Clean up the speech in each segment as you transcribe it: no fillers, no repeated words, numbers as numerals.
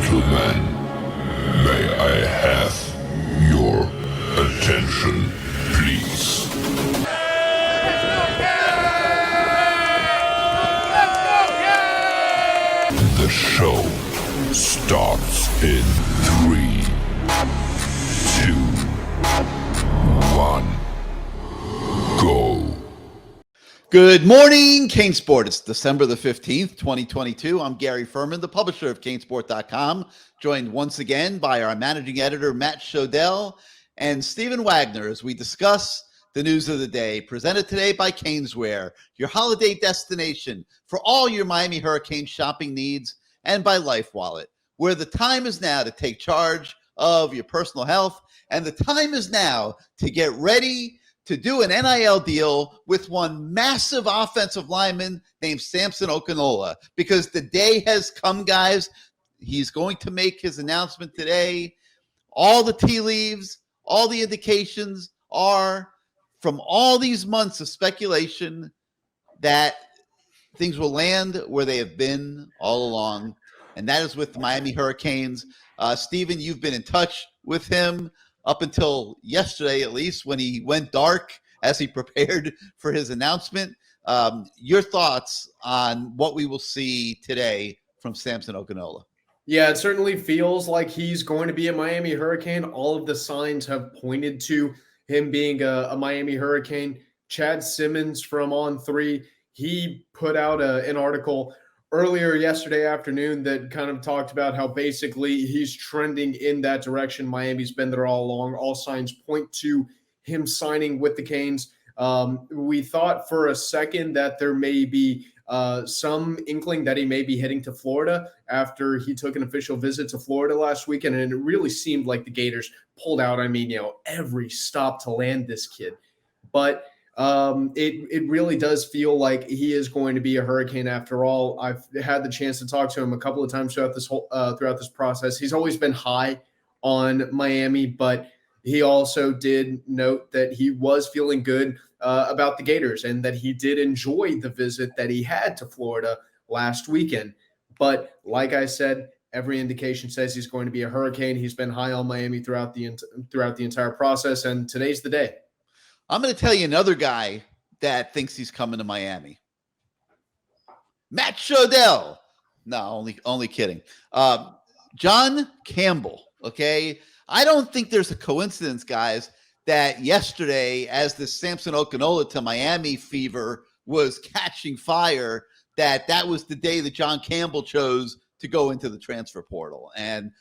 gentlemen, may I have your attention, please? The show starts in 3, 2, 1, go. Good morning, CaneSport. It's December the 15th, 2022. I'm Gary Ferman, the publisher of CaneSport.com, joined once again by our managing editor, Matt Shodell, and Stephan Wagner as we discuss the news of the day, presented today by Caneswear, your holiday destination for all your Miami Hurricanes shopping needs, and by LifeWallet, where the time is now to take charge of your personal health, and the time is now to get ready to do an NIL deal with one massive offensive lineman named Samson Okunlola, because the day has come, guys. He's going to make his announcement today. All the tea leaves, all the indications are from all these months of speculation that things will land where they have been all along, and that is with the Miami Hurricanes. Stephan, you've been in touch with him up until yesterday, at least, when he went dark as he prepared for his announcement. Your thoughts on what we will see today from Samson Okunlola? Yeah, it certainly feels like he's going to be a Miami Hurricane. All of the signs have pointed to him being a Miami Hurricane. Chad Simmons from On3, he put out an article earlier yesterday afternoon that kind of talked about how basically he's trending in that direction. Miami's been there all along. All signs point to him signing with the Canes. We thought for a second that there may be some inkling that he may be heading to Florida after he took an official visit to Florida last weekend, and it really seemed like the Gators pulled out, every stop to land this kid. But it really does feel like he is going to be a Hurricane after all. I've had the chance to talk to him a couple of times throughout this process. He's always been high on Miami, but he also did note that he was feeling good about the Gators and that he did enjoy the visit that he had to Florida last weekend. But like I said, every indication says he's going to be a Hurricane. He's been high on Miami throughout the entire process, and today's the day. I'm going to tell you another guy that thinks he's coming to Miami. Matt Shodell. No, only kidding. John Campbell, okay? I don't think there's a coincidence, guys, that yesterday, as the Samson Okunlola to Miami fever was catching fire, that was the day that John Campbell chose to go into the transfer portal. And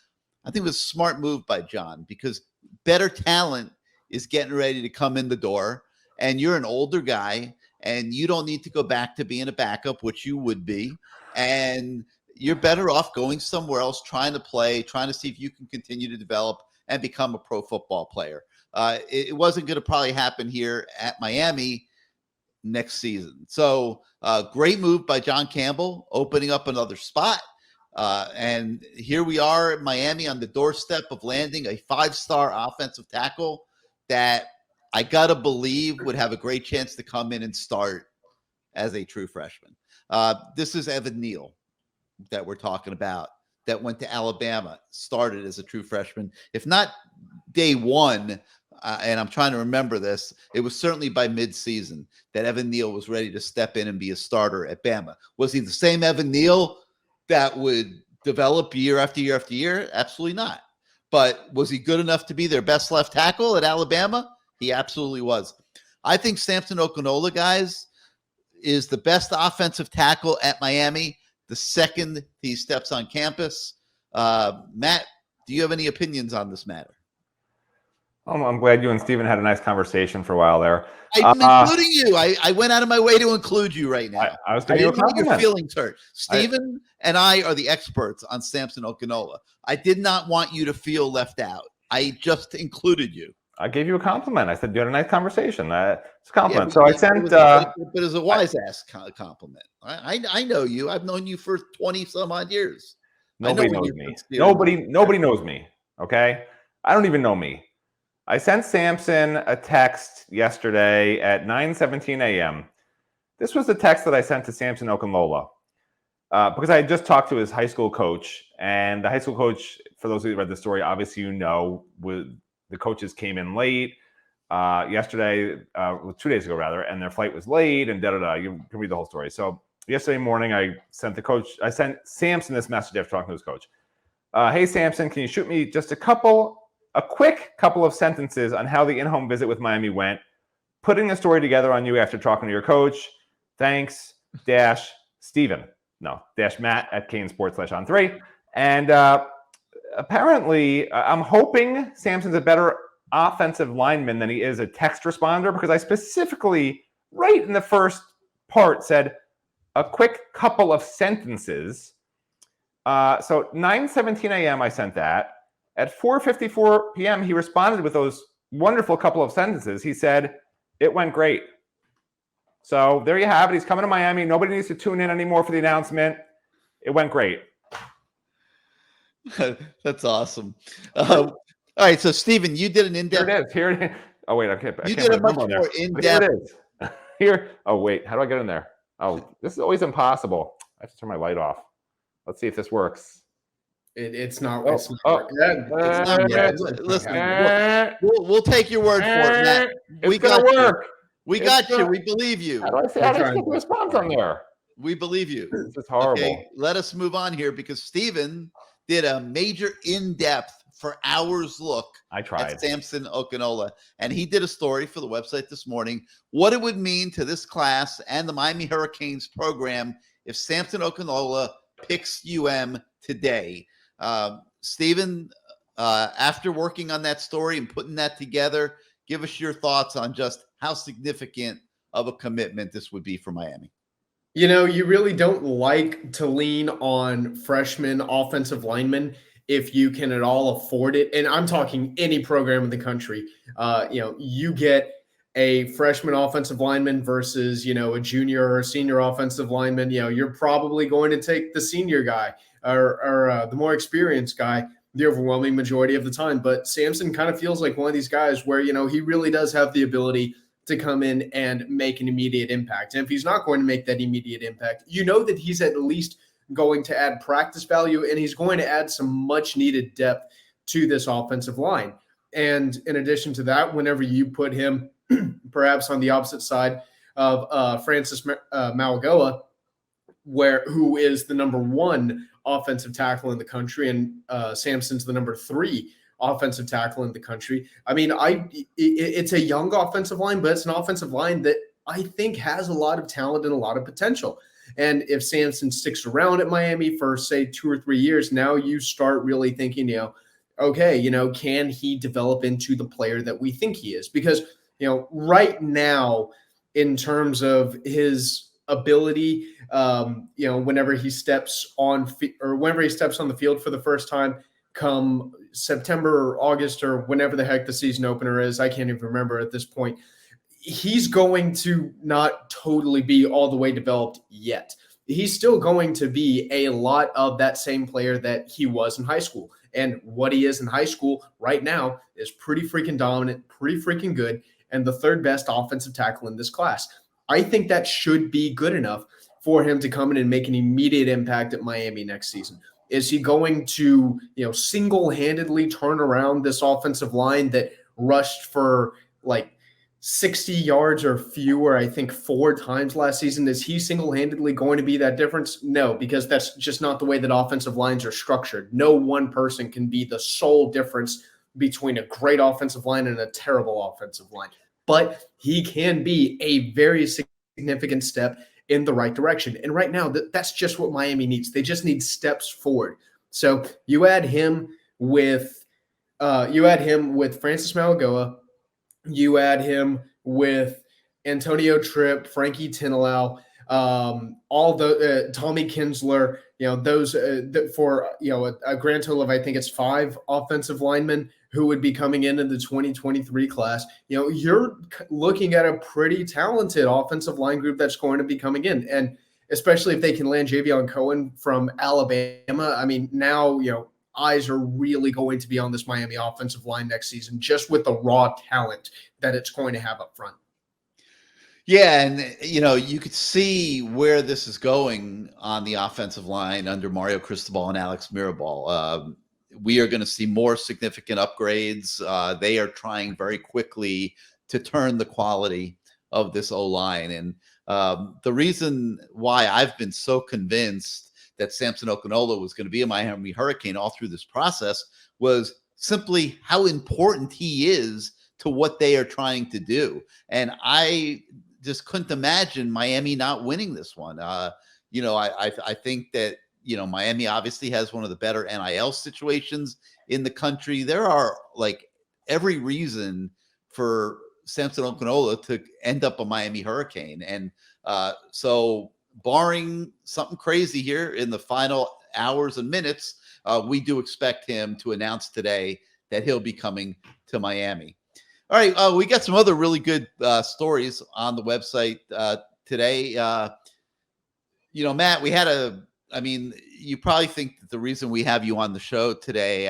I think it was a smart move by John, because better talent is getting ready to come in the door, and you're an older guy, and you don't need to go back to being a backup, which you would be, and you're better off going somewhere else, trying to play, trying to see if you can continue to develop and become a pro football player. It wasn't going to probably happen here at Miami next season. So great move by John Campbell, opening up another spot. And here we are at Miami on the doorstep of landing a 5-star offensive tackle that I got to believe would have a great chance to come in and start as a true freshman. This is Evan Neal that we're talking about, that went to Alabama, started as a true freshman. If not day one, and I'm trying to remember this, it was certainly by midseason that Evan Neal was ready to step in and be a starter at Bama. Was he the same Evan Neal that would develop year after year after year? Absolutely not. But was he good enough to be their best left tackle at Alabama? He absolutely was. I think Samson Okunlola, guys, is the best offensive tackle at Miami the second he steps on campus. Matt, do you have any opinions on this matter? I'm glad you and Stephan had a nice conversation for a while there. I'm including you. I went out of my way to include you right now. I was giving you a didn't want your compliment. feelings hurt. Stephan and I are the experts on Samson Okunlola. I did not want you to feel left out. I just included you. I gave you a compliment. I said you had a nice conversation. It's a compliment. Yeah, so I sent. But it was a wise ass compliment. I know you. I've known you for 20 some odd years. Nobody knows me. Nobody knows me. Okay, I don't even know me. I sent Samson a text yesterday at 9:17 a.m. This was the text that I sent to Samson Okunlola. because I had just talked to his high school coach, and the high school coach, for those of you who read the story, obviously the coaches came in late yesterday, 2 days ago rather, and their flight was late, and da-da-da. You can read the whole story. So yesterday morning, I sent Samson this message after talking to his coach. Hey, Samson, can you shoot me just a quick couple of sentences on how the in-home visit with Miami went? Putting a story together on you after talking to your coach. Thanks, Stephan. No, Matt at CaneSport/on3. And apparently, I'm hoping Samson's a better offensive lineman than he is a text responder, because I specifically, right in the first part, said a quick couple of sentences. So 9:17 a.m. I sent that. At 4:54 p.m., he responded with those wonderful couple of sentences. He said, "It went great." So there you have it. He's coming to Miami. Nobody needs to tune in anymore for the announcement. It went great. That's awesome. All right, so Stephan, you did an in-depth. Here it is. Oh wait, okay. You did a much more in-depth. Here it is. Here. Oh wait, how do I get in there? Oh, this is always impossible. I have to turn my light off. Let's see if this works. It's not. It's not Listen, we'll take your word for it, Matt. We got you. We got you. We believe you. How do I get the response on there? We believe you. This is horrible. Okay, let us move on here, because Stephan did a major in-depth for hours look at Samson Okunola. And he did a story for the website this morning, what it would mean to this class and the Miami Hurricanes program if Samson Okunola picks UM today. Stephan, after working on that story and putting that together, give us your thoughts on just how significant of a commitment this would be for Miami. You know, you really don't like to lean on freshman offensive linemen if you can at all afford it. And I'm talking any program in the country. You get a freshman offensive lineman versus, a junior or a senior offensive lineman. You're probably going to take the senior guy or the more experienced guy the overwhelming majority of the time. But Samson kind of feels like one of these guys where, he really does have the ability to come in and make an immediate impact. And if he's not going to make that immediate impact, that he's at least going to add practice value, and he's going to add some much needed depth to this offensive line. And in addition to that, whenever you put him perhaps on the opposite side of Francis Mauigoa, who is the number 1 offensive tackle in the country, and Samson's the number 3 offensive tackle in the country. I mean, it's a young offensive line, but it's an offensive line that I think has a lot of talent and a lot of potential. And if Samson sticks around at Miami for, say, 2 or 3 years, now you start really thinking, can he develop into the player that we think he is? Because, right now, in terms of his ability, whenever he steps on the field for the first time, come September or August or whenever the heck the season opener is, I can't even remember at this point, he's going to not totally be all the way developed yet. He's still going to be a lot of that same player that he was in high school. And what he is in high school right now is pretty freaking dominant, pretty freaking good, and the 3rd best offensive tackle in this class. I think that should be good enough for him to come in and make an immediate impact at Miami next season. Is he going to, single-handedly turn around this offensive line that rushed for like 60 yards or fewer, I think 4 times last season? Is he single-handedly going to be that difference? No, because that's just not the way that offensive lines are structured. No one person can be the sole difference between a great offensive line and a terrible offensive line. But he can be a very significant step in the right direction. And right now, that's just what Miami needs. They just need steps forward. So you add him with Francis Mauigoa, you add him with Antonio Tripp, Frankie Tinalau, all the Tommy Kinsler, those for a grand total of, I think it's 5 offensive linemen who would be coming in the 2023 class. You're looking at a pretty talented offensive line group that's going to be coming in. And especially if they can land Javion Cohen from Alabama, I mean, now, eyes are really going to be on this Miami offensive line next season, just with the raw talent that it's going to have up front. Yeah, and you could see where this is going on the offensive line under Mario Cristobal and Alex Mirabal. We are going to see more significant upgrades. They are trying very quickly to turn the quality of this O-line. And the reason why I've been so convinced that Samson Okunlola was going to be a Miami Hurricane all through this process was simply how important he is to what they are trying to do. And I just couldn't imagine Miami not winning this one. I think that, Miami obviously has one of the better NIL situations in the country. There are like every reason for Samson Okunlola to end up a Miami Hurricane. And so barring something crazy here in the final hours and minutes, we do expect him to announce today that he'll be coming to Miami. All right, we got some other really good stories on the website today. Matt, you probably think that the reason we have you on the show today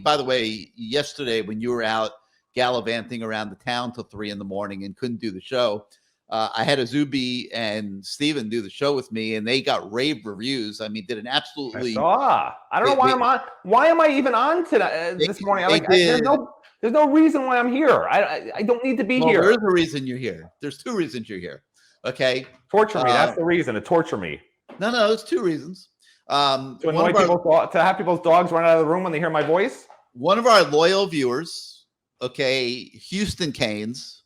by the way, yesterday when you were out gallivanting around the town till 3 a.m. and couldn't do the show, I had Azubi and Stephan do the show with me, and they got rave reviews. Did an absolutely. I don't know why I'm on. Why am I even on today this morning? There's no reason why I'm here. I don't need to be here. There's a reason you're here. There's 2 reasons you're here. Okay. Torture me. That's the reason. To torture me. No, it's 2 reasons. To annoy to have people's dogs run out of the room when they hear my voice. One of our loyal viewers, Houston Canes,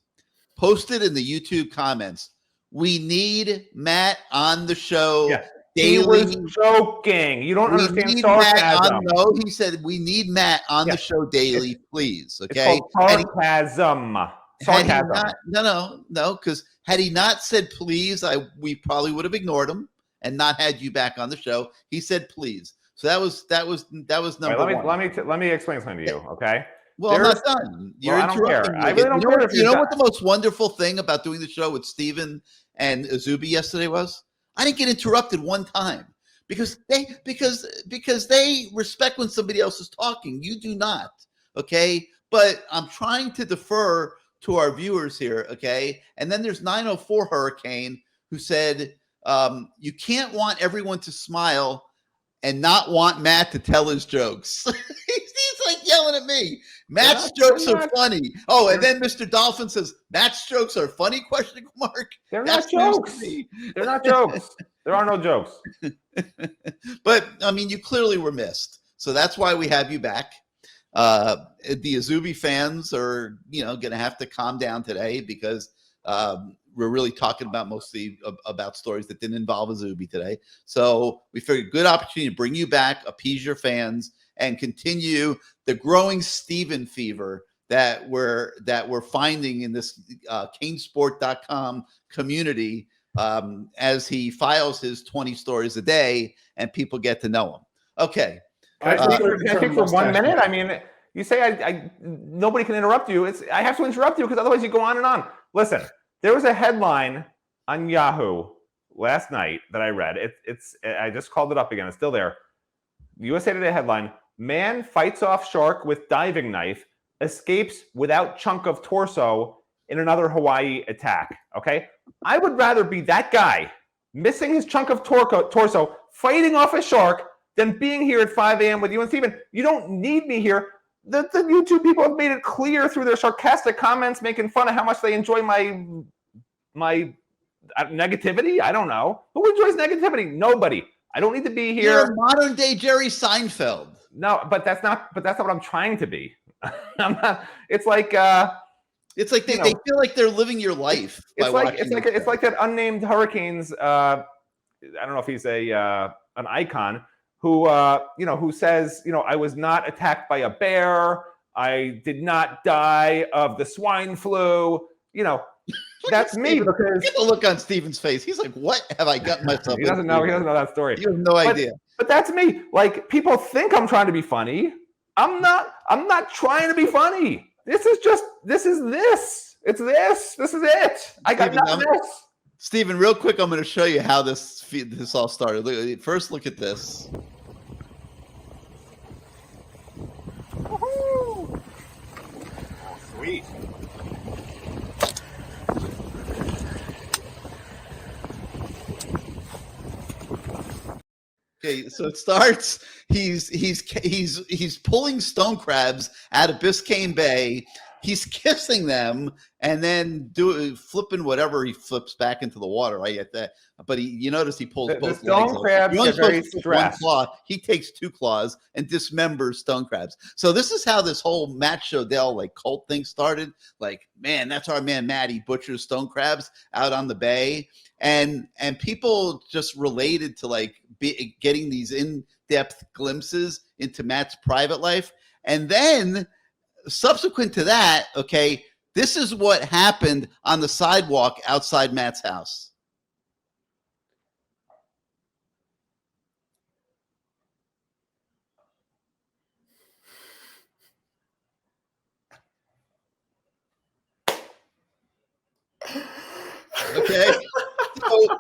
posted in the YouTube comments, "We need Matt on the show daily." He was joking. You don't understand sarcasm. He said, "We need Matt on the show daily, please." Okay. It's called sarcasm. No, because had he not said please, we probably would have ignored him and not had you back on the show. He said please. So that was number one. Let me explain something to you, okay? Well, I'm not done. You're interrupting me. I really don't care. You know what the most wonderful thing about doing the show with Stephan and Azubi yesterday was? I didn't get interrupted one time because they respect when somebody else is talking. You do not, okay? But I'm trying to defer to our viewers here, okay? And then there's 904 Hurricane who said, you can't want everyone to smile and not want Matt to tell his jokes. He's like yelling at me. Matt's jokes are funny. Oh, and then Mr. Dolphin says, Matt's jokes are funny, question mark. They're not jokes. They're not jokes. There are no jokes. But, you clearly were missed. So that's why we have you back. The Azubi fans are, going to have to calm down today because we're really talking about mostly about stories that didn't involve Azubi today. So we figured good opportunity to bring you back, appease your fans, and continue the growing Stephan fever that we're finding in this CaneSport.com community as he files his 20 stories a day and people get to know him. Okay. Can I speak for 1 minute? You say nobody can interrupt you. I have to interrupt you because otherwise you go on and on. Listen, there was a headline on Yahoo last night that I read. I just called it up again. It's still there. USA Today headline: Man fights off shark with diving knife, escapes without chunk of torso in another Hawaii attack. Okay, I would rather be that guy missing his chunk of torso, fighting off a shark, than being here at 5 a.m. with you and Stephan. You don't need me here. The YouTube people have made it clear through their sarcastic comments, making fun of how much they enjoy my negativity. I don't know. Who enjoys negativity? Nobody. I don't need to be here. You're a modern day Jerry Seinfeld. No, but that's not what I'm trying to be. I'm not. It's like they feel like they're living your life. It's like that unnamed Hurricanes. I don't know if he's an icon who says, I was not attacked by a bear. I did not die of the swine flu. That's me. Because get the look on Stephan's face. He's like, what have I gotten myself He doesn't know that story. You have no idea. But that's me. Like, people think I'm trying to be funny. I'm not trying to be funny. This is this. It's this. This is it. I got nothing else. Stephan, real quick, I'm going to show you how this all started. First, look at this. Woohoo! Oh, sweet. Okay, so it starts. He's pulling stone crabs out of Biscayne Bay. He's kissing them and then flipping whatever he flips back into the water. Right at that, but you notice he pulls The both stone legs. crabs You're get very supposed to flip one stressed. claw. He takes 2 claws and dismembers stone crabs. So this is how this whole Matt Shodell like cult thing started. Like, man, that's our man Matt. He butchers stone crabs out on the bay, and people just related to like getting these in-depth glimpses into Matt's private life. And then subsequent to that, okay, this is what happened on the sidewalk outside Matt's house. Okay. So,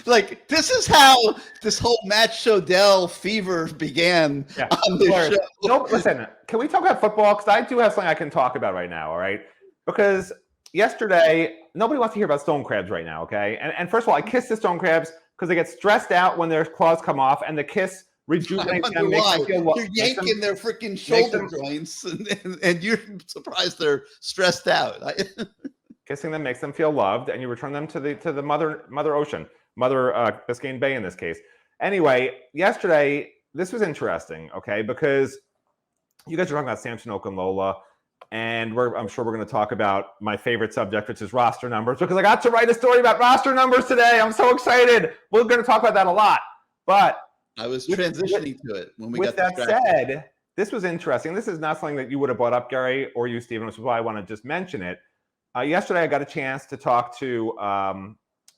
like, this is how this whole Matt Shodell fever began on this show. No, listen, can we talk about football? Because I do have something I can talk about right now, all right? Because yesterday, nobody wants to hear about stone crabs right now, okay? And first of all, I kiss the stone crabs because they get stressed out when their claws come off, and the kiss rejuvenates them. You're yanking their freaking shoulder joints, and you're surprised they're stressed out. Kissing them makes them feel loved, and you return them to the mother ocean, Mother Biscayne Bay in this case. Anyway, yesterday, this was interesting, okay, because you guys are talking about Samson Okunlola, and I'm sure we're going to talk about my favorite subject, which is roster numbers, because I got to write a story about roster numbers today. I'm so excited. We're going to talk about that a lot. But I was transitioning to it when we got that said, this was interesting. This is not something that you would have brought up, Gary, or you, Stephen, which is why I want to just mention it. Yesterday, I got a chance to talk to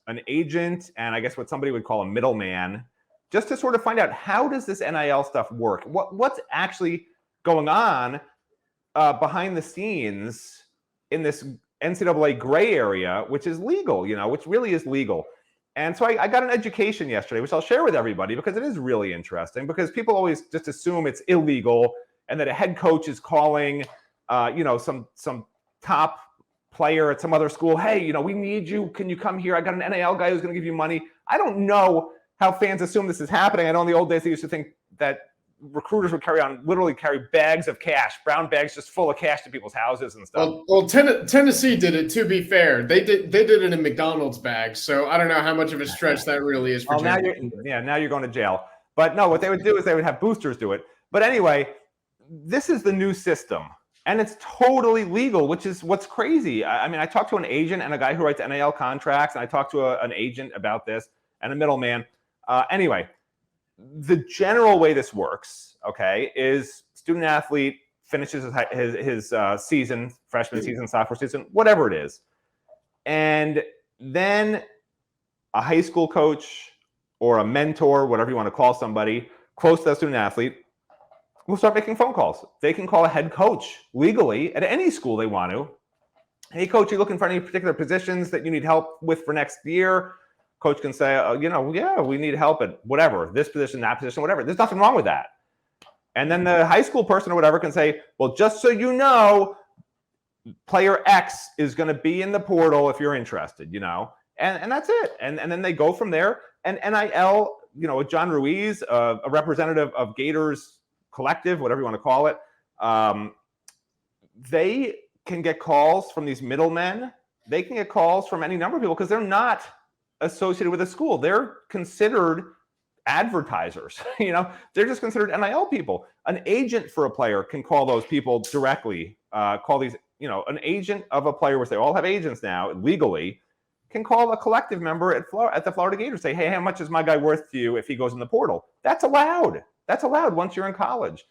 an agent and I guess what somebody would call a middleman, just to sort of find out how does this NIL stuff work? What's actually going on behind the scenes in this NCAA gray area, which is legal, which really is legal. And so I got an education yesterday, which I'll share with everybody because it is really interesting, because people always just assume it's illegal and that a head coach is calling, some top player at some other school, hey, we need you. Can you come here? I got an NIL guy who's going to give you money. I don't know how fans assume this is happening. I know in the old days they used to think that recruiters would literally carry bags of cash, brown bags just full of cash to people's houses and stuff. Well, Tennessee did it, to be fair. They did it in a McDonald's bag, so I don't know how much of a stretch that really is for now you're going to jail. But no, what they would do is they would have boosters do it. But anyway, this is the new system. And it's totally legal, which is what's crazy. I mean, I talked to an agent and a guy who writes NIL contracts, and I talked to an agent about this and a middleman. Anyway, the general way this works, okay, is student athlete finishes his season, freshman season, sophomore season, whatever it is. And then a high school coach or a mentor, whatever you want to call somebody, close to that student athlete, will start making phone calls. They can call a head coach legally at any school they want to. Hey, coach, you looking for any particular positions that you need help with for next year? Coach can say, yeah, we need help at whatever, this position, that position, whatever. There's nothing wrong with that. And then the high school person or whatever can say, well, just so you know, player X is going to be in the portal if you're interested, and that's it. And then they go from there. And NIL, with John Ruiz, a representative of Gators Collective, whatever you want to call it, they can get calls from these middlemen. They can get calls from any number of people because they're not associated with a school. They're considered advertisers. They're just considered NIL people. An agent for a player can call those people directly, call these, an agent of a player, which they all have agents now legally, can call a collective member at the Florida Gators, say, hey, how much is my guy worth to you if he goes in the portal? That's allowed. That's allowed once you're in college.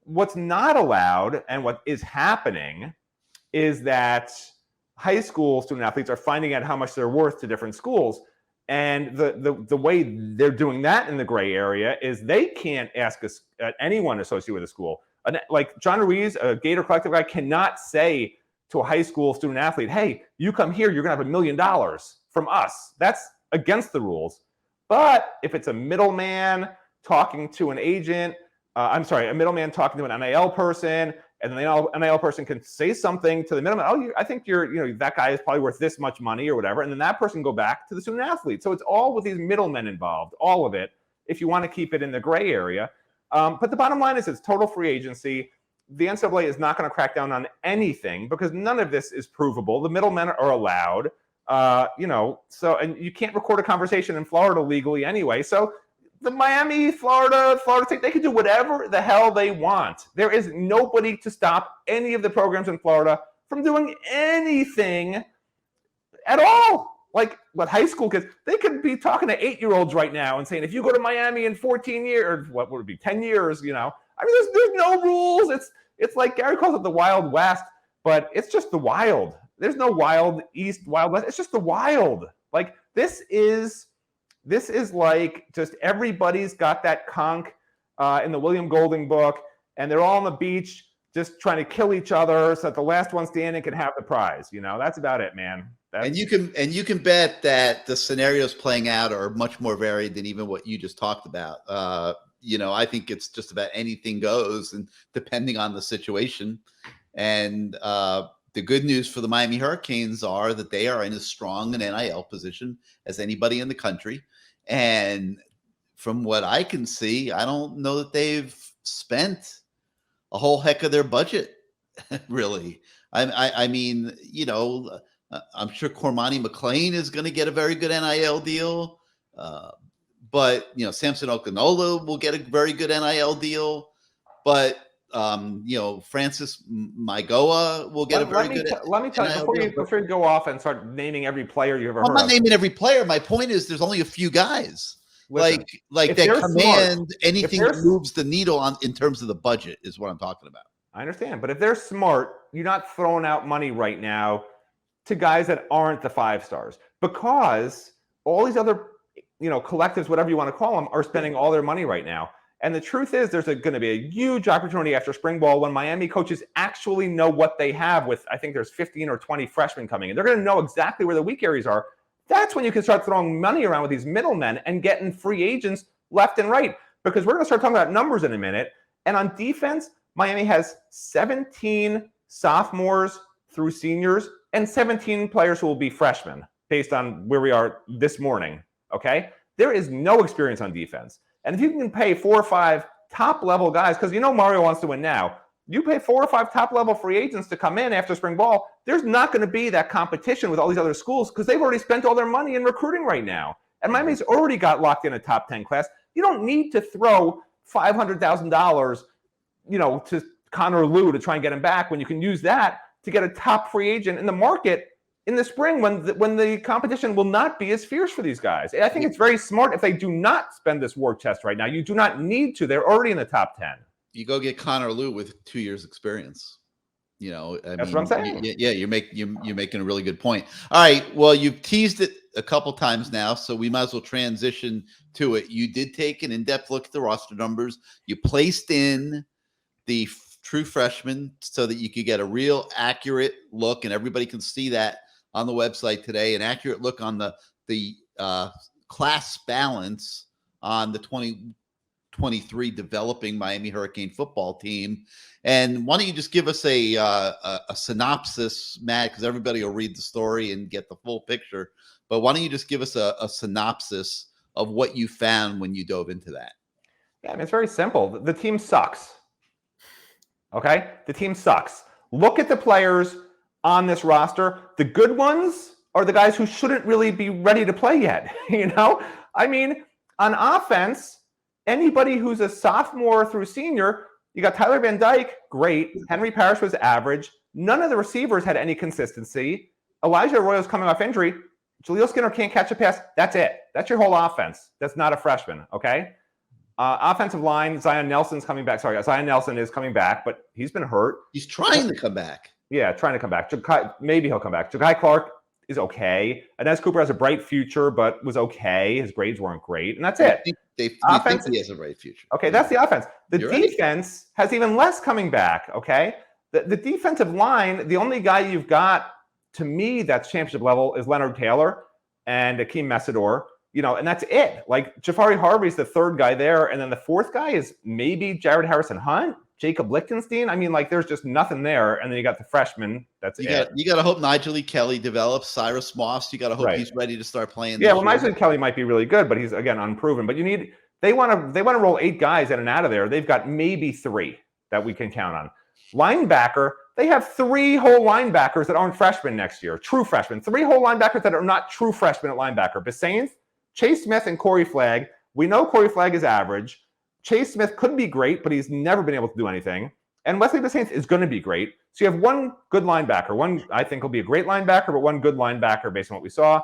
What's not allowed, and what is happening, is that high school student athletes are finding out how much they're worth to different schools. And the way they're doing that in the gray area is they can't ask anyone associated with a school. Like John Ruiz, a Gator Collective guy, cannot say to a high school student athlete, hey, you come here, you're going to have $1 million from us. That's against the rules. But if it's a middleman talking to an agent, a middleman talking to an NIL person, and the NIL person can say something to the middleman, I think that guy is probably worth this much money or whatever, and then that person go back to the student athlete. So it's all with these middlemen involved. All of it if you want to keep it in the gray area. But the bottom line is it's total free agency. The NCAA is not going to crack down on anything because none of this is provable. The middlemen are allowed, so, and you can't record a conversation in Florida legally anyway. So the Miami, Florida State, they can do whatever the hell they want. There is nobody to stop any of the programs in Florida from doing anything at all. Like what high school kids, they could be talking to 8-year-olds right now and saying, if you go to Miami in 14 years, what would it be, 10 years, I mean, there's no rules. It's like Gary calls it the Wild West, but it's just the wild. There's no Wild East, Wild West. It's just the wild. Like this is like just everybody's got that conch in the William Golding book, and they're all on the beach just trying to kill each other so that the last one standing can have the prize. That's about it, man. And you can bet that the scenarios playing out are much more varied than even what you just talked about. I think it's just about anything goes, and depending on the situation. And the good news for the Miami Hurricanes are that they are in as strong an NIL position as anybody in the country. And from what I can see, I don't know that they've spent a whole heck of their budget, really. I mean, I'm sure Cormani McLean is going to get a very good NIL deal. But Samson Okinola will get a very good NIL deal. But Francis Maigoa will get a very good. Let me tell you before you go off and start naming every player you ever heard. I'm not naming every player. My point is, there's only a few guys like that command anything that moves the needle in terms of the budget is what I'm talking about. I understand, but if they're smart, you're not throwing out money right now to guys that aren't the 5 stars, because all these other collectives, whatever you want to call them, are spending all their money right now. And the truth is, there's going to be a huge opportunity after spring ball when Miami coaches actually know what they have with, I think there's 15 or 20 freshmen coming in. They're going to know exactly where the weak areas are. That's when you can start throwing money around with these middlemen and getting free agents left and right, because we're going to start talking about numbers in a minute. And on defense, Miami has 17 sophomores through seniors and 17 players who will be freshmen based on where we are this morning, okay? There is no experience on defense. And if you can pay 4 or 5 top-level guys, because Mario wants to win now, you pay 4 or 5 top-level free agents to come in after spring ball, there's not going to be that competition with all these other schools because they've already spent all their money in recruiting right now. And Miami's already got locked in a top 10 class. You don't need to throw $500,000, to Connor Lew to try and get him back when you can use that to get a top free agent in the market in the spring when the competition will not be as fierce for these guys. I think it's very smart if they do not spend this war chest right now. You do not need to. They're already in the top 10. You go get Connor Lew with 2 years experience. That's what I'm saying. You're making a really good point. All right. Well, you've teased it a couple times now, so we might as well transition to it. You did take an in-depth look at the roster numbers. You placed in the true freshmen so that you could get a real accurate look, and everybody can see that on the website today, an accurate look on the class balance on the 2023 developing Miami Hurricane football team. And why don't you just give us a synopsis, Matt, because everybody will read the story and get the full picture. But why don't you just give us a synopsis of what you found when you dove into that? Yeah, I mean, it's very simple. The team sucks. Okay? The team sucks. Look at the players on this roster. The good ones are the guys who shouldn't really be ready to play yet. I mean, on offense, anybody who's a sophomore through senior, you got Tyler Van Dyke, great. Henry Parrish was average. None of the receivers had any consistency. Elijah Arroyo's coming off injury. Jaleel Skinner can't catch a pass. That's it. That's your whole offense. That's not a freshman, okay? Offensive line, Zion Nelson's coming back. Sorry, Zion Nelson is coming back, but he's been hurt. He's trying to come back. Yeah, trying to come back. Maybe he'll come back. Ja'Kai Clark is okay. Inez Cooper has a bright future, but was okay. His grades weren't great, and that's it. They think he has a bright future. Okay, that's the offense. The You're defense has even less coming back, okay? The defensive line, the only guy you've got, to me, that's championship level is Leonard Taylor and Akeem Messidor, and that's it. Like, Jafari Harvey's the third guy there, and then the fourth guy is maybe Jared Harrison-Hunt, Jacob Lichtenstein. I mean, there's just nothing there. And then you got the freshman. That's it. You got to hope Nigel Lee Kelly develops. Cyrus Moss, you got to hope he's ready to start playing. Yeah, well, Nigel Lee Kelly might be really good, but he's, again, unproven. But you need they want to roll 8 guys in and out of there. They've got maybe 3 that we can count on. Linebacker, they have 3 whole linebackers that aren't freshmen next year, true freshmen. 3 whole linebackers that are not true freshmen at linebacker. Basainth, Chase Smith, and Corey Flagg. We know Corey Flagg is average. Chase Smith could be great, but he's never been able to do anything. And Wesley Basainth is going to be great. So you have 1 good linebacker. One I think will be a great linebacker, but 1 good linebacker based on what we saw.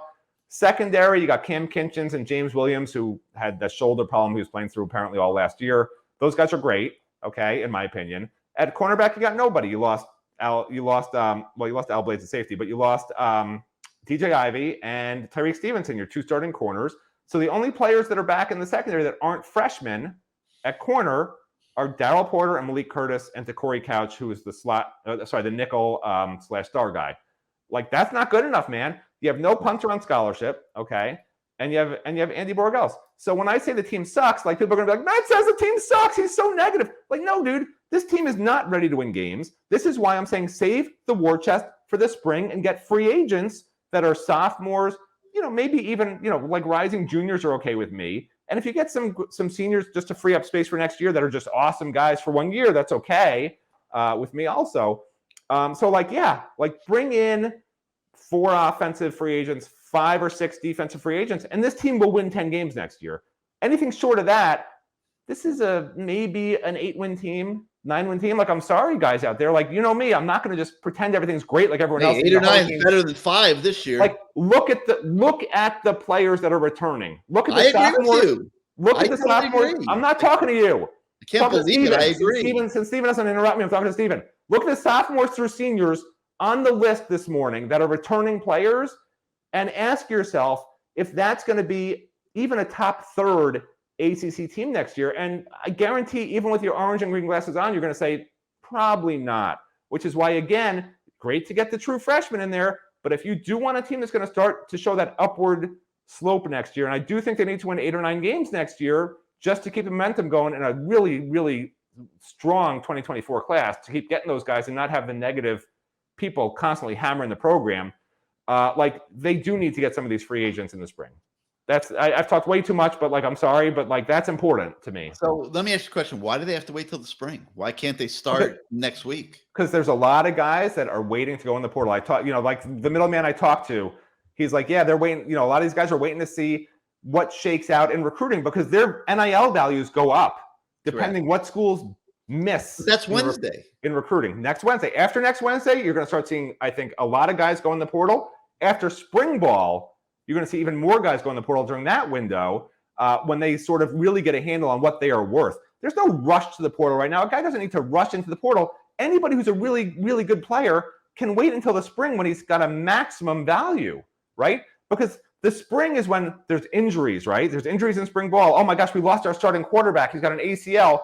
Secondary, you got Cam Kinchins and James Williams, who had the shoulder problem he was playing through apparently all last year. Those guys are great, okay, in my opinion. At cornerback, you got nobody. You lost Al Blades at safety, but you lost DJ Ivey and Tyreek Stevenson, your 2 starting corners. So the only players that are back in the secondary that aren't freshmen at corner are Darryl Porter and Malik Curtis and Corey Couch, who is the nickel / star guy. Like, that's not good enough, man. You have no punter on scholarship, okay? And you have Andy Borgels. So when I say the team sucks, like, people are gonna be like, Matt says the team sucks. He's so negative. Like, no, dude, this team is not ready to win games. This is why I'm saying save the war chest for the spring and get free agents that are sophomores, maybe even, like rising juniors are okay with me. And if you get some seniors just to free up space for next year that are just awesome guys for 1 year, that's okay with me also. So bring in 4 offensive free agents, 5 or 6 defensive free agents, and this team will win 10 games next year. Anything short of that, this is maybe an 8-win team, 9-win team. Like, I'm sorry, guys out there. Like, you know me, I'm not going to just pretend everything's great like everyone else. 8 or 9 is better than 5 this year. Like, look at the players that are returning. Look at the sophomores. Look at the sophomores. I'm not talking to you. I can't believe it. I agree. Since Stephen doesn't interrupt me, I'm talking to Stephen. Look at the sophomores through seniors on the list this morning that are returning players, and ask yourself if that's going to be even a top 3rd ACC team next year. And I guarantee, even with your orange and green glasses on, you're going to say probably not, which is why, again, great to get the true freshmen in there. But if you do want a team that's going to start to show that upward slope next year, and I do think they need to win 8 or 9 games next year just to keep the momentum going in a really, really strong 2024 class, to keep getting those guys and not have the negative people constantly hammering the program. They do need to get some of these free agents in the spring. I've talked way too much, but I'm sorry, but that's important to me. So let me ask you a question. Why do they have to wait till the spring? Why can't they start next week? Because there's a lot of guys that are waiting to go in the portal. I talk, like the middleman I talked to, he's like, yeah, they're waiting. A lot of these guys are waiting to see what shakes out in recruiting, because their NIL values go up depending what schools miss. But that's Wednesday in recruiting. Next Wednesday. After next Wednesday, you're going to start seeing, I think, a lot of guys go in the portal. After spring ball, you're going to see even more guys go in the portal during that window when they sort of really get a handle on what they are worth. There's no rush to the portal right now. A guy doesn't need to rush into the portal. Anybody who's a really, really good player can wait until the spring when he's got a maximum value, right? Because the spring is when there's injuries, right? There's injuries in spring ball. Oh my gosh, we lost our starting quarterback. He's got an ACL.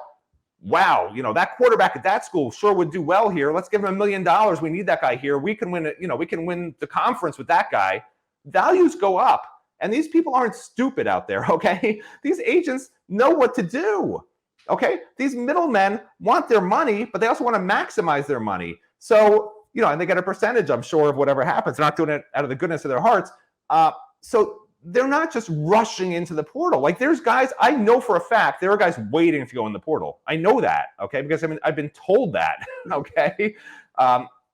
Wow, that quarterback at that school sure would do well here. Let's give him $1 million. We need that guy here. We can win it. We can win the conference with that guy. Values go up, and these people aren't stupid out there, okay? These agents know what to do, okay? These middlemen want their money, but they also want to maximize their money. So, and they get a percentage, I'm sure, of whatever happens. They're not doing it out of the goodness of their hearts. So they're not just rushing into the portal. Like, there's guys, I know for a fact, there are guys waiting to go in the portal. I know that, okay? Because I've been told that, okay?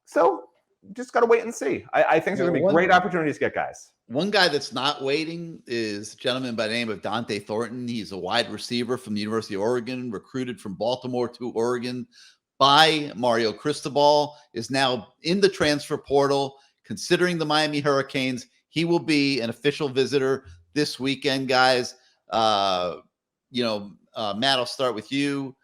So just got to wait and see. I think there's going to be great opportunities to get guys. One guy that's not waiting is a gentleman by the name of Dante Thornton. He's a wide receiver from the University of Oregon, recruited from Baltimore to Oregon by Mario Cristobal, is now in the transfer portal, considering the Miami Hurricanes. He will be an official visitor this weekend, guys. Matt, I'll start with you.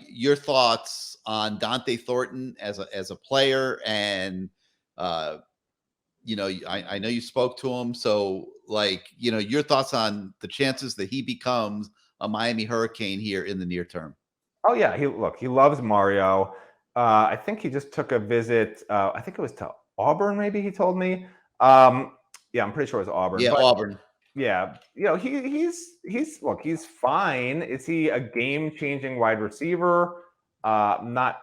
Your thoughts on Dante Thornton as a player, and I know you spoke to him, so your thoughts on the chances that he becomes a Miami Hurricane here in the near term. Oh yeah, he loves Mario. I think he just took a visit. I think it was to Auburn, maybe he told me. Yeah, I'm pretty sure it was Auburn. Yeah, Auburn. Yeah, he's fine. Is he a game-changing wide receiver? Not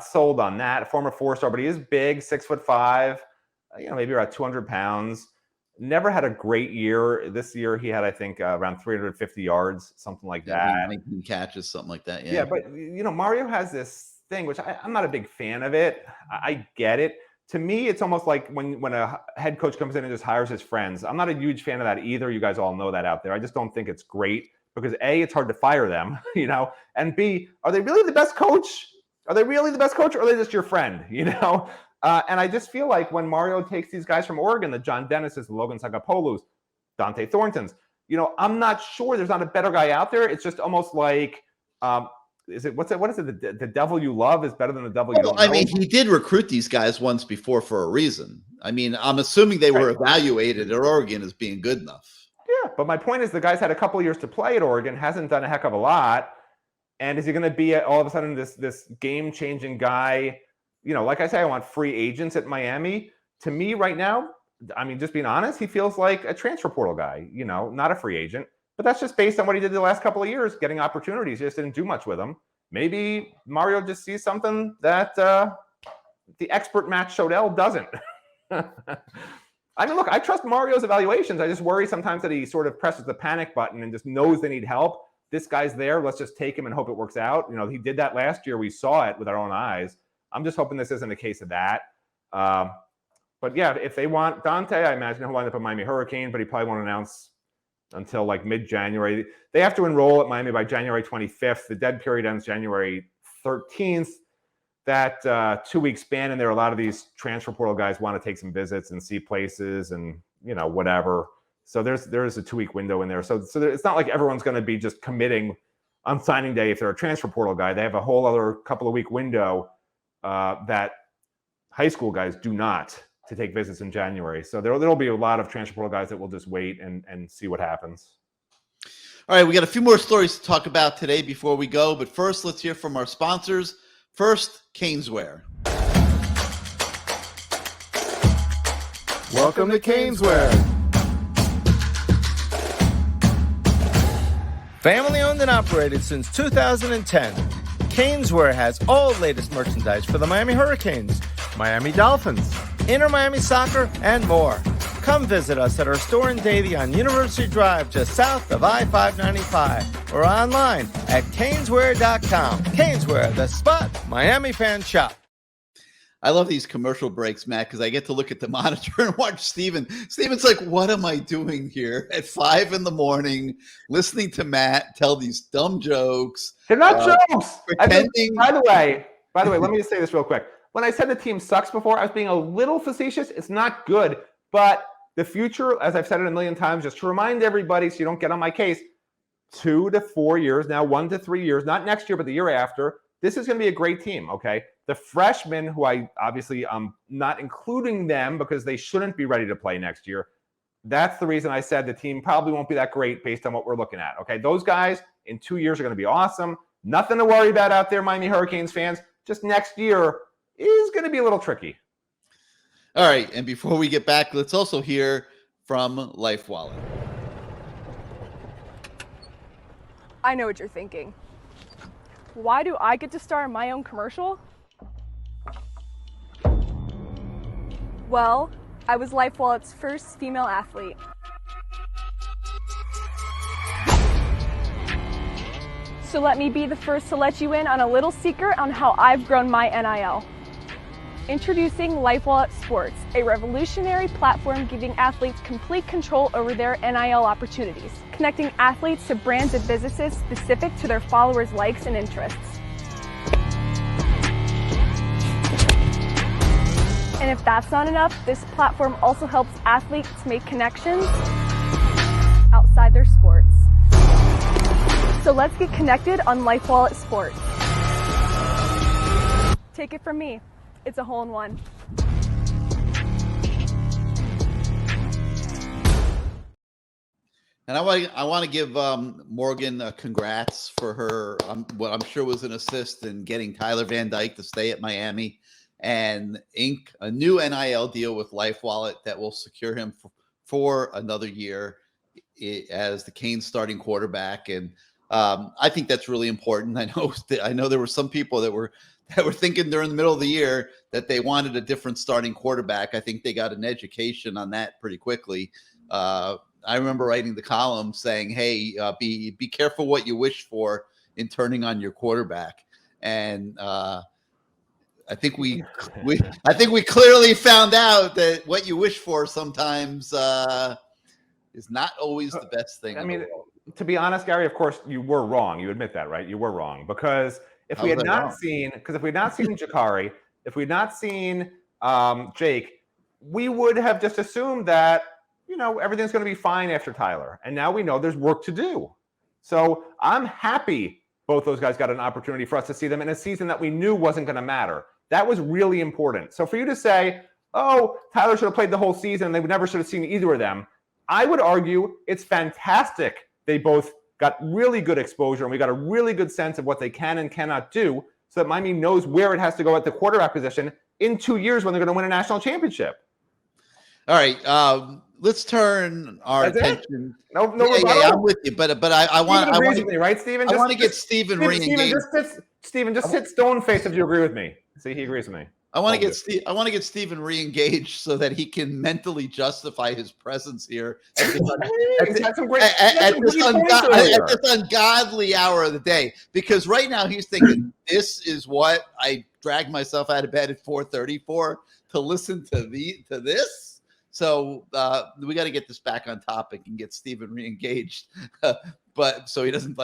sold on that. A former 4-star, but he is big, 6'5", maybe around 200 pounds. never had a great year. This year he had, I think, around 350 yards, something like that. 19 catches, something like that. Yeah, but Mario has this thing, which I'm not a big fan of it. I get it. To me, it's almost like when a head coach comes in and just hires his friends. I'm not a huge fan of that either. You guys all know that out there. I just don't think it's great because A, it's hard to fire them, and B, are they really the best coach? Are they really the best coach, or are they just your friend? And I just feel like when Mario takes these guys from Oregon, the John Dennis's, the Logan Sagapolus, Dante Thorntons, I'm not sure there's not a better guy out there. It's just almost like, what is it? The devil you love is better than the devil you don't know. I mean, he did recruit these guys once before for a reason. I mean, I'm assuming they were evaluated at Oregon as being good enough. Yeah, but my point is the guy's had a couple of years to play at Oregon, hasn't done a heck of a lot. And is he going to be all of a sudden this game-changing guy? Like I say, I want free agents at Miami. To me right now, I mean, just being honest, he feels like a transfer portal guy, not a free agent. But that's just based on what he did the last couple of years, getting opportunities. He just didn't do much with them. Maybe Mario just sees something that the expert Matt Shodell doesn't. I mean, look, I trust Mario's evaluations. I just worry sometimes that he sort of presses the panic button and just knows they need help. This guy's there. Let's just take him and hope it works out. He did that last year. We saw it with our own eyes. I'm just hoping this isn't a case of that. But yeah, if they want Dante, I imagine he'll wind up a Miami Hurricane, but he probably won't announce until like mid-January. They have to enroll at Miami by January 25th. The dead period ends January 13th. That 2-week span in there, a lot of these transfer portal guys want to take some visits and see places and, whatever. So there's a 2-week window in there. So it's not like everyone's going to be just committing on signing day if they're a transfer portal guy. They have a whole other couple of week window that high school guys do not, to take visits in January. So there'll be a lot of transfer portal guys that will just wait and see what happens. All right, we got a few more stories to talk about today before we go. But first, let's hear from our sponsors. First, CaneSport. Welcome to CaneSport. Family owned and operated since 2010, CaneSport has all latest merchandise for the Miami Hurricanes, Miami Dolphins, Inter Miami Soccer, and more. Come visit us at our store in Davie on University Drive, just south of I-595, or online at caneswear.com. CaneSport, the spot Miami fans shop. I love these commercial breaks, Matt, because I get to look at the monitor and watch Stephen. Stephen's like, what am I doing here at 5 a.m, listening to Matt tell these dumb jokes? They're not jokes. Pretending. By the way, let me just say this real quick. When I said the team sucks before, I was being a little facetious. It's not good, but the future, as I've said it a million times, just to remind everybody so you don't get on my case, 2 to 4 years, now 1 to 3 years, not next year, but the year after, this is going to be a great team, okay? The freshmen, who I obviously not including them because they shouldn't be ready to play next year, that's the reason I said the team probably won't be that great based on what we're looking at, okay? Those guys in 2 years are going to be awesome. Nothing to worry about out there, Miami Hurricanes fans. Just next year is going to be a little tricky. All right, and before we get back, let's also hear from Life Wallet. I know what you're thinking. Why do I get to star in my own commercial? Well, I was Life Wallet's first female athlete. So let me be the first to let you in on a little secret on how I've grown my NIL. Introducing Life Wallet Sports, a revolutionary platform giving athletes complete control over their NIL opportunities, connecting athletes to brands and businesses specific to their followers' likes and interests. And if that's not enough, this platform also helps athletes make connections outside their sports. So let's get connected on Life Wallet Sports. Take it from me. It's a hole-in-one. And I want to give Morgan congrats for her, what I'm sure was an assist in getting Tyler Van Dyke to stay at Miami and ink a new NIL deal with Life Wallet that will secure him for another year as the Canes starting quarterback. And I think that's really important. I know there were some people that were thinking during the middle of the year that they wanted a different starting quarterback. I think they got an education on that pretty quickly. I remember writing the column saying, "Hey, be careful what you wish for in turning on your quarterback." And I think we clearly found out that what you wish for sometimes is not always the best thing. I mean, to be honest, Gary, of course you were wrong. You admit that, right? You were wrong because if we had not seen Jakari, if we had not seen Jake, we would have just assumed that everything's going to be fine after Tyler. And now we know there's work to do. So I'm happy both those guys got an opportunity for us to see them in a season that we knew wasn't going to matter. That was really important. So for you to say, oh, Tyler should have played the whole season, they never should have seen either of them, I would argue it's fantastic. They both got really good exposure, and we got a really good sense of what they can and cannot do so that Miami knows where it has to go at the quarterback position in 2 years when they're going to win a national championship. All right. Let's turn our attention. No, yeah, I'm with you, but I want to me, right, Stephen? I want to get Stephen re-engaged. Stephen, just sit stone face if you agree with me. See, he agrees with me. I want to get Stephen re-engaged so that he can mentally justify his presence here at this ungodly hour of the day. Because right now he's thinking, this is what I dragged myself out of bed at 4:30 for, to listen to this. So we got to get this back on topic and get Stephen re-engaged, but so he doesn't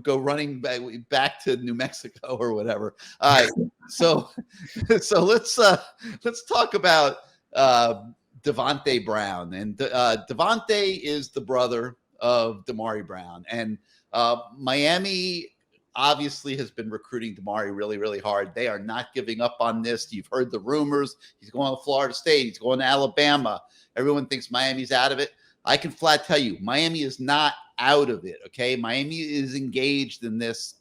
go running back to New Mexico or whatever. All right, so let's talk about Devontae Brown, and Devontae is the brother of Damari Brown, and Miami obviously has been recruiting Damari really, really hard. They are not giving up on this. You've heard the rumors. He's going to Florida State. He's going to Alabama. Everyone thinks Miami's out of it. I can flat tell you, Miami is not out of it, okay? Miami is engaged in this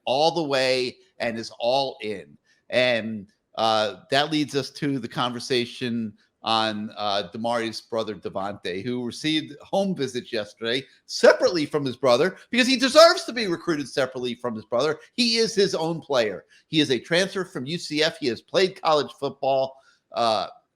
all the way and is all in. And that leads us to the conversation on Damari's brother, Devontae, who received home visits yesterday separately from his brother because he deserves to be recruited separately from his brother. He is his own player. He is a transfer from UCF. He has played college football,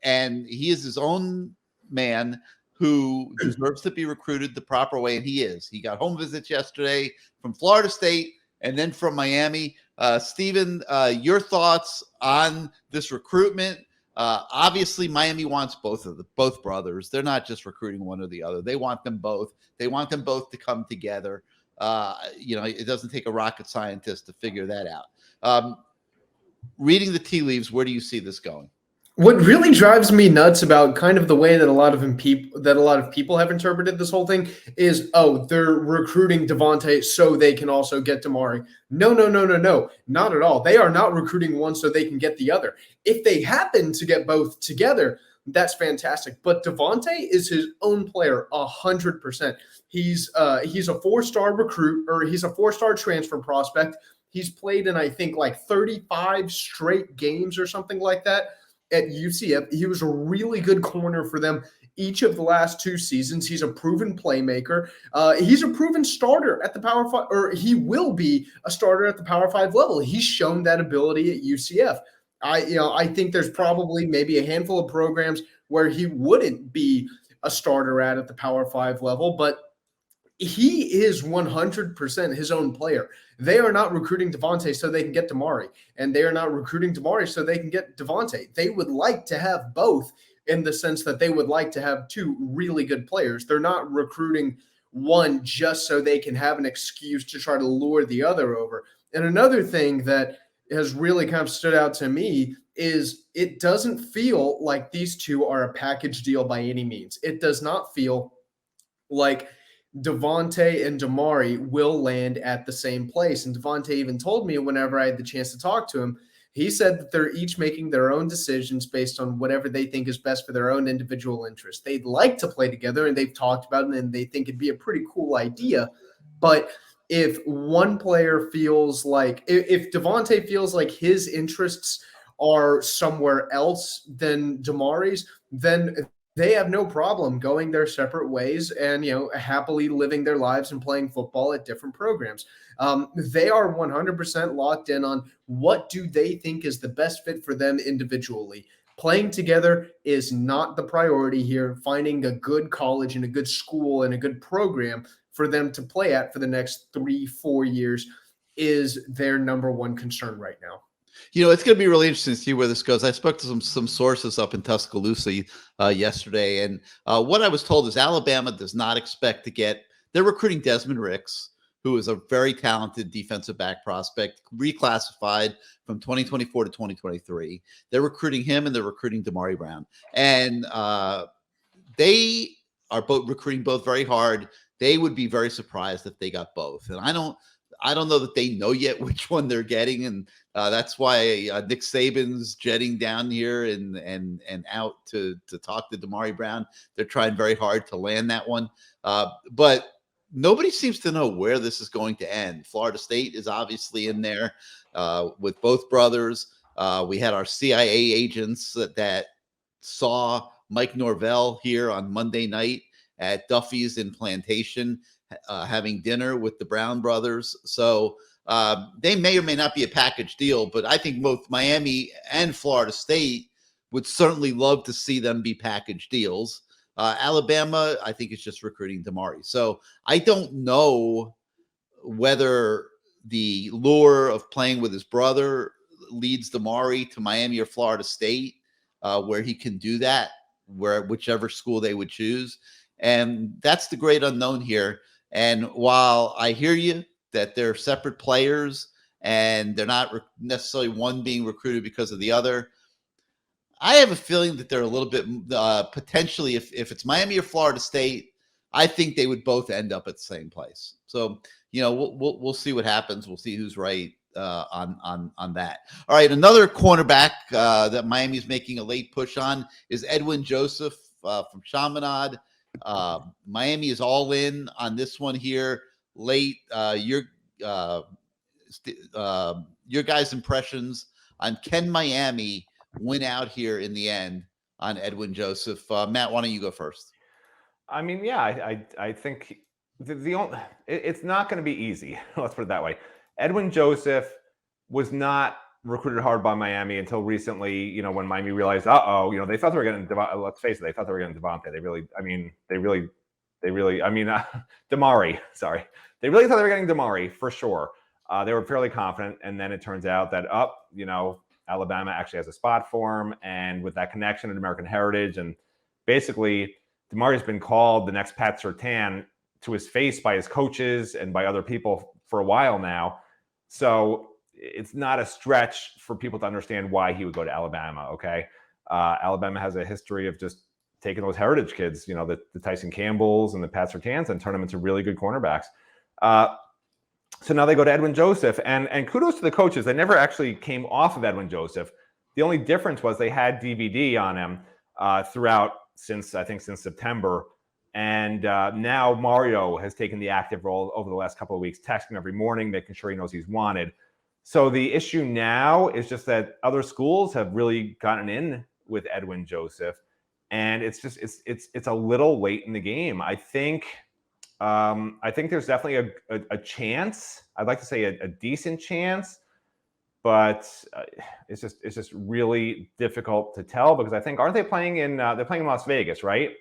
and he is his own man who deserves to be recruited the proper way, and he is. He got home visits yesterday from Florida State and then from Miami. Stephen, your thoughts on this recruitment? Obviously, Miami wants both brothers. They're not just recruiting one or the other. They want them both. They want them both to come together. It doesn't take a rocket scientist to figure that out. Reading the tea leaves, where do you see this going? What really drives me nuts about kind of the way that a lot of people have interpreted this whole thing is, oh, they're recruiting Devontae so they can also get Damari. No, not at all. They are not recruiting one so they can get the other. If they happen to get both together, that's fantastic. But Devontae is his own player 100%. He's a 4-star recruit, or he's a 4-star transfer prospect. He's played in, I think, 35 straight games or something like that. At UCF, he was a really good corner for them each of the last 2 seasons. He's a proven playmaker. He's a proven starter at the Power 5, or he will be a starter at the Power 5 level. He's shown that ability at UCF. I think there's probably maybe a handful of programs where he wouldn't be a starter at the Power 5 level, but he is 100% his own player. They are not recruiting Devontae so they can get Damari, and they are not recruiting Damari so they can get Devontae. They would like to have both, in the sense that they would like to have 2 really good players. They're not recruiting one just so they can have an excuse to try to lure the other over. And another thing that has really kind of stood out to me is it doesn't feel like these 2 are a package deal by any means. It does not feel like Devontae and Damari will land at the same place. And Devontae even told me, whenever I had the chance to talk to him, he said that they're each making their own decisions based on whatever they think is best for their own individual interests. They'd like to play together, and they've talked about it, and they think it'd be a pretty cool idea. But if one player feels like, if Devontae feels like his interests are somewhere else than Damari's, then they have no problem going their separate ways and, happily living their lives and playing football at different programs. They are 100% locked in on what do they think is the best fit for them individually. Playing together is not the priority here. Finding a good college and a good school and a good program for them to play at for the next 3-4 years is their number one concern right now. It's going to be really interesting to see where this goes. I spoke to some sources up in Tuscaloosa yesterday, and what I was told is Alabama does not expect to get. They're recruiting Desmond Ricks, who is a very talented defensive back prospect, reclassified from 2024 to 2023. They're recruiting him, and they're recruiting Damari Brown, and they are both recruiting both very hard. They would be very surprised if they got both, and I don't know that they know yet which one they're getting, and that's why Nick Saban's jetting down here and out to talk to Damari Brown. They're trying very hard to land that one, but nobody seems to know where this is going to end. Florida State is obviously in there with both brothers. We had our CIA agents that saw Mike Norvell here on Monday night at Duffy's in Plantation, having dinner with the Brown brothers. So they may or may not be a package deal, but I think both Miami and Florida State would certainly love to see them be package deals. Alabama, I think, is just recruiting Damari. So I don't know whether the lure of playing with his brother leads Damari to Miami or Florida State, where he can do that, whichever school they would choose. And that's the great unknown here. And while I hear you that they're separate players and they're not necessarily one being recruited because of the other, I have a feeling that they're a little bit potentially, if it's Miami or Florida State, I think they would both end up at the same place. So, we'll see what happens. We'll see who's right on that. All right, another cornerback that Miami's making a late push on is Edwin Joseph from Chaminade. Miami is all in on this one here late. Your guys' impressions on can Miami win out here in the end on Edwin Joseph? Matt, why don't you go first? I mean, yeah, I think it's not going to be easy. Let's put it that way. Edwin Joseph was not recruited hard by Miami until recently, when Miami realized, they thought they were getting, let's face it, they thought they were getting Devontae. Damari, sorry. They really thought they were getting Damari for sure. They were fairly confident. And then it turns out that Alabama actually has a spot for him. And with that connection and American heritage, and basically Damari's been called the next Pat Surtain to his face by his coaches and by other people for a while now. So it's not a stretch for people to understand why he would go to Alabama. Okay. Alabama has a history of just taking those heritage kids, the Tyson Campbells and the Pat Surtains, and turn them into really good cornerbacks. So now they go to Edwin Joseph, and kudos to the coaches. They never actually came off of Edwin Joseph. The only difference was they had DVD on him throughout since September. And now Mario has taken the active role over the last couple of weeks, texting every morning, making sure he knows he's wanted. So the issue now is just that other schools have really gotten in with Edwin Joseph, and it's a little late in the game. I think there's definitely a chance. I'd like to say a decent chance, but it's just really difficult to tell because I think aren't they playing in they're playing in Las Vegas, right?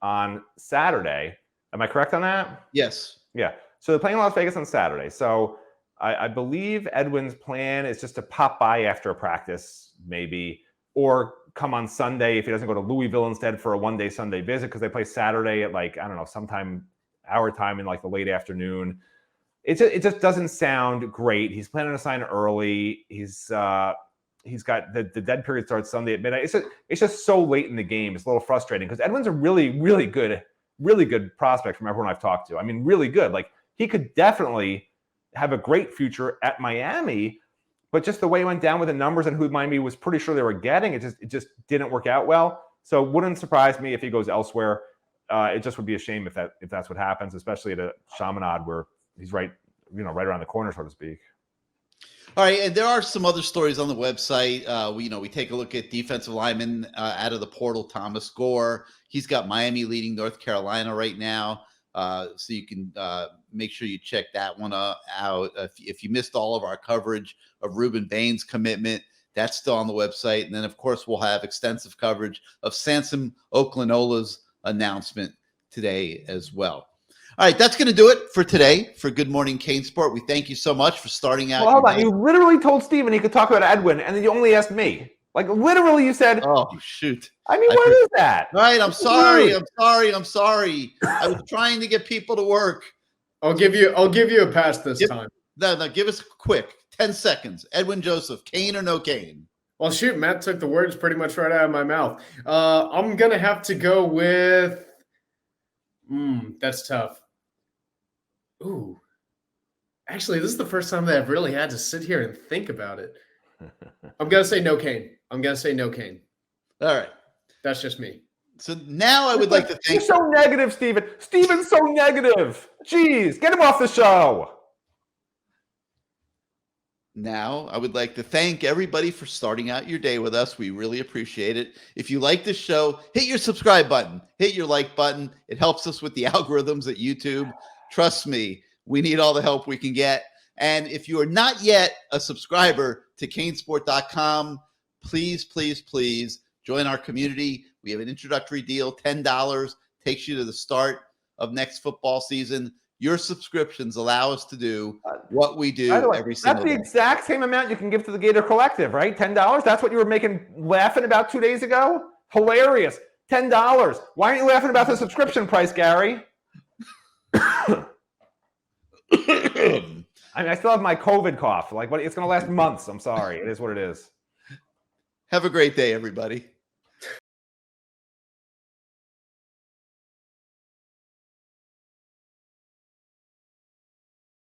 On Saturday. Am I correct on that? Yes. Yeah. So they're playing in Las Vegas on Saturday. So I believe Edwin's plan is just to pop by after a practice, maybe, or come on Sunday if he doesn't go to Louisville instead for a one-day Sunday visit because they play Saturday at sometime our time in the late afternoon. It just doesn't sound great. He's planning to sign early. He's got the dead period starts Sunday at midnight. It's just so late in the game. It's a little frustrating because Edwin's a really, really good prospect from everyone I've talked to. I mean, really good. He could definitely have a great future at Miami, but just the way it went down with the numbers and who Miami was pretty sure they were getting, it just didn't work out well. So it wouldn't surprise me if he goes elsewhere. It just would be a shame if that's what happens, especially at a Chaminade where he's right around the corner, so to speak. All right, and there are some other stories on the website. We take a look at defensive lineman out of the portal, Thomas Gore. He's got Miami leading North Carolina right now, so you can make sure you check that one out. If you missed all of our coverage of Ruben Bain's commitment, that's still on the website. And then, of course, we'll have extensive coverage of Samson Oklanola's announcement today as well. All right, that's going to do it for today for Good Morning CaneSport. We thank you so much for starting out. Well, hold on. You literally told Stephen he could talk about Edwin, and then you only asked me. Like, literally, you said, "Oh, shoot." I mean, what is that? All right, I'm sorry. I'm sorry. I was trying to get people to work. I'll give you a pass this time. No, give us a quick 10 seconds. Edwin Joseph, Kane or no Kane? Well, shoot, Matt took the words pretty much right out of my mouth. I'm going to have to go with that's tough. Ooh. Actually, this is the first time that I've really had to sit here and think about it. I'm going to say no Kane. All right. That's just me. So now I would like to thank... You're so negative, Stephen. Stephen's so negative. Jeez, get him off the show. Now, I would like to thank everybody for starting out your day with us. We really appreciate it. If you like this show, hit your subscribe button, hit your like button. It helps us with the algorithms at YouTube. Trust me, we need all the help we can get. And if you are not yet a subscriber to CaneSport.com, please, please, please join our community. We have an introductory deal, $10, takes you to the start of next football season. Your subscriptions allow us to do what we do every single day. That's the exact same amount you can give to the Gator Collective, right? $10. That's what you were laughing about 2 days ago? Hilarious. $10. Why aren't you laughing about the subscription price, Gary? I mean, I still have my COVID cough. Like, what? It's going to last months. I'm sorry. It is what it is. Have a great day, everybody.